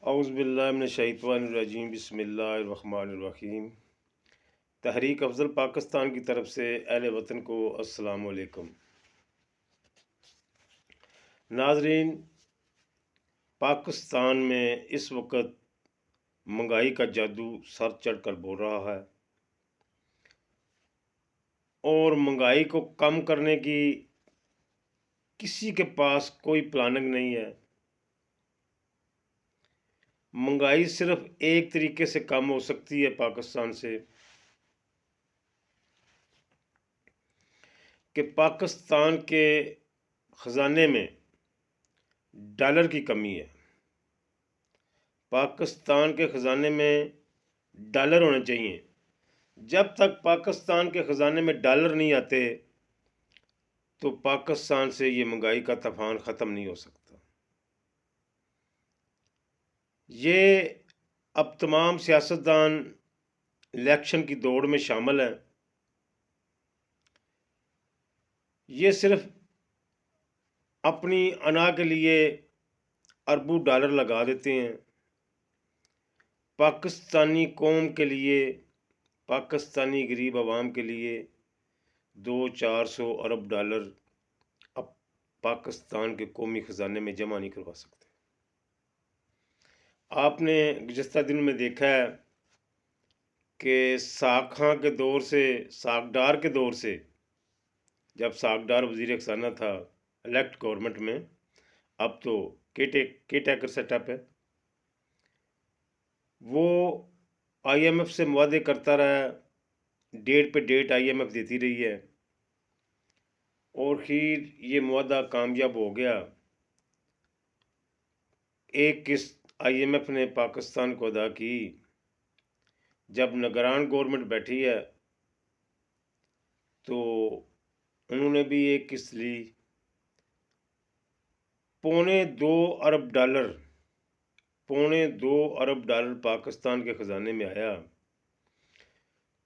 اعوذ باللہ من الشیطان الرجیم، بسم اللہ الرحمن الرحیم۔ تحریک افضل پاکستان کی طرف سے اہل وطن کو السلام علیکم۔ ناظرین، پاکستان میں اس وقت مہنگائی کا جادو سر چڑھ کر بول رہا ہے، اور مہنگائی کو کم کرنے کی کسی کے پاس کوئی پلاننگ نہیں ہے۔ مہنگائی صرف ایک طریقے سے کم ہو سکتی ہے پاکستان سے، کہ پاکستان کے خزانے میں ڈالر کی کمی ہے۔ پاکستان کے خزانے میں ڈالر ہونے چاہیے۔ جب تک پاکستان کے خزانے میں ڈالر نہیں آتے تو پاکستان سے یہ مہنگائی کا طوفان ختم نہیں ہو سکتا۔ یہ اب تمام سیاستدان الیکشن کی دوڑ میں شامل ہیں۔ یہ صرف اپنی انا کے لیے اربوں ڈالر لگا دیتے ہیں۔ پاکستانی قوم کے لیے، پاکستانی غریب عوام کے لیے 200-400 ارب ڈالر اب پاکستان کے قومی خزانے میں جمع نہیں کروا سکتے۔ آپ نے گزشتہ دن میں دیکھا ہے کہ ساکھ خاں کے دور سے، ساکھ ڈار کے دور سے، جب ساکھ ڈار وزیر خزانہ تھا الیکٹ گورنمنٹ میں، اب تو کے ٹیکر سیٹ اپ ہے، وہ آئی ایم ایف سے معاہدے کرتا رہا، ڈیٹ پہ ڈیٹ آئی ایم ایف دیتی رہی ہے، اور خیر یہ معاہدہ کامیاب ہو گیا۔ ایک قسط آئی ایم ایف نے پاکستان کو ادا کی۔ جب نگران گورنمنٹ بیٹھی ہے تو انہوں نے بھی ایک قسط لی، 2.25 ارب ڈالر، 2.25 ارب ڈالر پاکستان کے خزانے میں آیا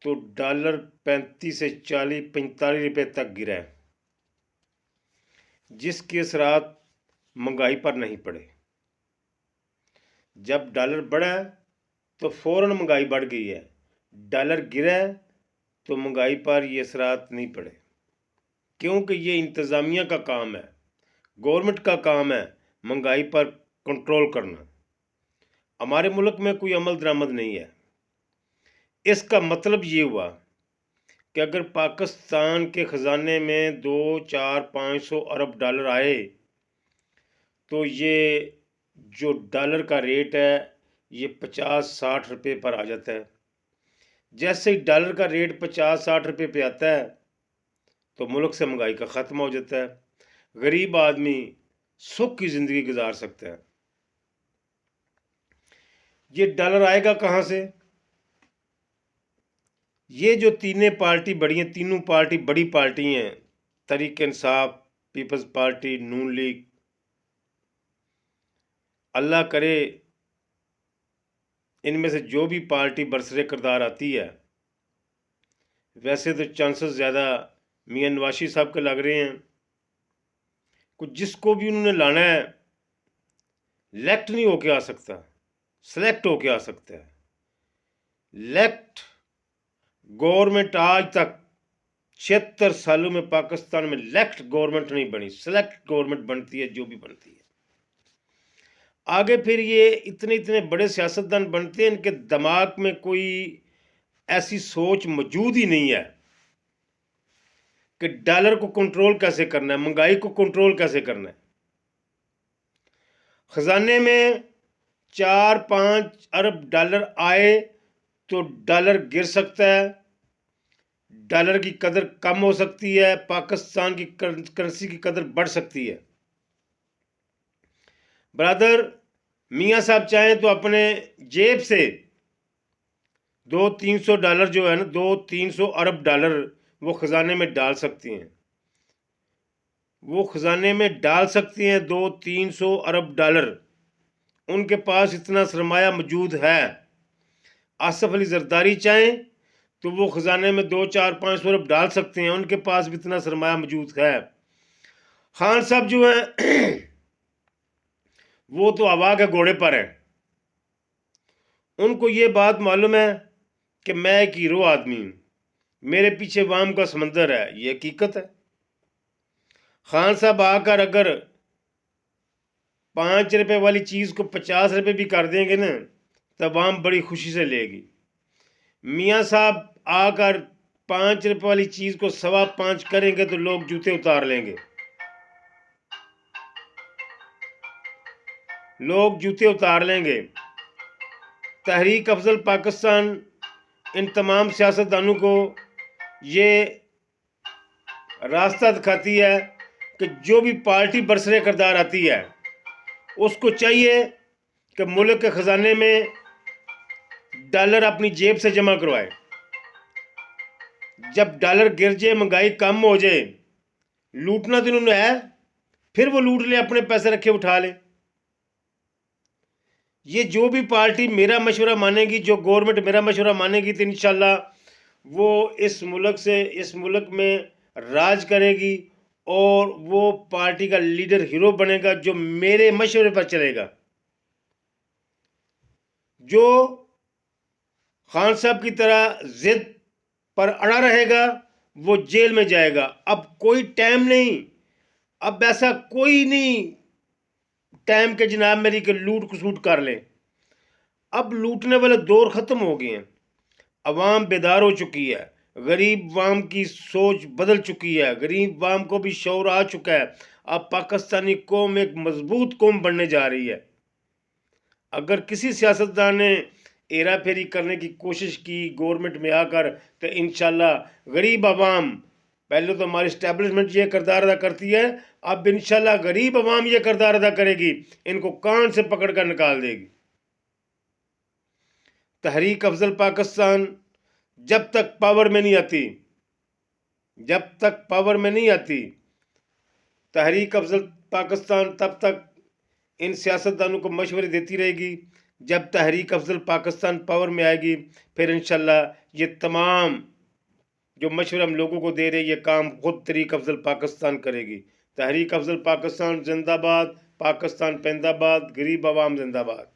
تو ڈالر 35 سے 40-45 روپے تک گرا، جس کے اثرات مہنگائی پر نہیں پڑے۔ جب ڈالر بڑھا تو فوراً مہنگائی بڑھ گئی ہے، ڈالر گرا تو مہنگائی پر یہ اثرات نہیں پڑے، کیونکہ یہ انتظامیہ کا کام ہے، گورنمنٹ کا کام ہے مہنگائی پر کنٹرول کرنا۔ ہمارے ملک میں کوئی عمل درآمد نہیں ہے۔ اس کا مطلب یہ ہوا کہ اگر پاکستان کے خزانے میں 200-400-500 ارب ڈالر آئے تو یہ جو ڈالر کا ریٹ ہے یہ 50-60 روپے پر آ جاتا ہے۔ جیسے ہی ڈالر کا ریٹ 50-60 روپے پہ آتا ہے تو ملک سے مہنگائی کا ختم ہو جاتا ہے، غریب آدمی سکھ کی زندگی گزار سکتا ہے۔ یہ ڈالر آئے گا کہاں سے؟ یہ جو تینوں پارٹی بڑی پارٹی ہیں، تحریک انصاف، پیپلز پارٹی، نون لیگ، اللہ کرے ان میں سے جو بھی پارٹی برسر کردار آتی ہے، ویسے تو چانسز زیادہ میاں نواز شریف صاحب کے لگ رہے ہیں، کچھ جس کو بھی انہوں نے لانا ہے لیکٹ نہیں ہو کے آ سکتا، سلیکٹ ہو کے آ سکتا ہے۔ لیکٹ گورنمنٹ آج تک 76 سالوں میں پاکستان میں لیکٹ گورنمنٹ نہیں بنی، سلیکٹ گورنمنٹ بنتی ہے جو بھی بنتی ہے۔ آگے پھر یہ اتنے بڑے سیاستدان بنتے ہیں، ان کے دماغ میں کوئی ایسی سوچ موجود ہی نہیں ہے کہ ڈالر کو کنٹرول کیسے کرنا ہے، مہنگائی کو کنٹرول کیسے کرنا ہے۔ خزانے میں 4-5 ارب ڈالر آئے تو ڈالر گر سکتا ہے، ڈالر کی قدر کم ہو سکتی ہے، پاکستان کی کرنسی کی قدر بڑھ سکتی ہے۔ برادر، میاں صاحب چاہیں تو اپنے جیب سے 200-300 ڈالر جو ہے نا، 200-300 ارب ڈالر وہ خزانے میں ڈال سکتے ہیں، وہ خزانے میں ڈال سکتے ہیں 200-300 ارب ڈالر۔ ان کے پاس اتنا سرمایہ موجود ہے۔ آصف علی زرداری چاہیں تو وہ خزانے میں 200-400-500 ارب ڈال سکتے ہیں، ان کے پاس بھی اتنا سرمایہ موجود ہے۔ خان صاحب جو ہیں وہ تو ہوا کے گھوڑے پر ہیں، ان کو یہ بات معلوم ہے کہ میں ایک ہیرو آدمی ہوں، میرے پیچھے عوام کا سمندر ہے، یہ حقیقت ہے۔ خان صاحب آ کر اگر 5 روپے والی چیز کو 50 روپے بھی کر دیں گے نا تو عوام بڑی خوشی سے لے گی۔ میاں صاحب آ کر 5 روپے والی چیز کو 5.25 کریں گے تو لوگ جوتے اتار لیں گے، لوگ جوتے اتار لیں گے۔ تحریک افضل پاکستان ان تمام سیاستدانوں کو یہ راستہ دکھاتی ہے کہ جو بھی پارٹی برسر کردار آتی ہے اس کو چاہیے کہ ملک کے خزانے میں ڈالر اپنی جیب سے جمع کروائے۔ جب ڈالر گر جائے، مہنگائی کم ہو جائے، لوٹنا تو انہوں نے ہے، پھر وہ لوٹ لے، اپنے پیسے رکھے اٹھا لے۔ یہ جو بھی پارٹی میرا مشورہ مانے گی، جو گورنمنٹ میرا مشورہ مانے گی تو انشاءاللہ وہ اس ملک میں راج کرے گی، اور وہ پارٹی کا لیڈر ہیرو بنے گا جو میرے مشورے پر چلے گا۔ جو خان صاحب کی طرح ضد پر اڑا رہے گا وہ جیل میں جائے گا۔ اب کوئی ٹائم نہیں، اب ایسا کوئی نہیں ٹائم کہ جناب میری کہ لوٹ کسوٹ کر لیں۔ اب لوٹنے والے دور ختم ہو گئے ہیں، عوام بیدار ہو چکی ہے، غریب عوام کی سوچ بدل چکی ہے، غریب عوام کو بھی شعور آ چکا ہے۔ اب پاکستانی قوم ایک مضبوط قوم بننے جا رہی ہے۔ اگر کسی سیاستدان نے ہیرا پھیری کرنے کی کوشش کی گورنمنٹ میں آ کر تو انشاءاللہ غریب عوام، پہلے تو ہماری اسٹیبلشمنٹ یہ کردار ادا کرتی ہے، اب انشاءاللہ غریب عوام یہ کردار ادا کرے گی، ان کو کان سے پکڑ کر نکال دے گی۔ تحریک افضل پاکستان جب تک پاور میں نہیں آتی، تحریک افضل پاکستان تب تک ان سیاستدانوں کو مشورے دیتی رہے گی۔ جب تحریک افضل پاکستان پاور میں آئے گی پھر انشاءاللہ یہ تمام جو مشورے ہم لوگوں کو دے رہے یہ کام خود تحریک افضل پاکستان کرے گی۔ تحریک افضل پاکستان زندہ باد، پاکستان پندہ باد، غریب عوام زندہ باد۔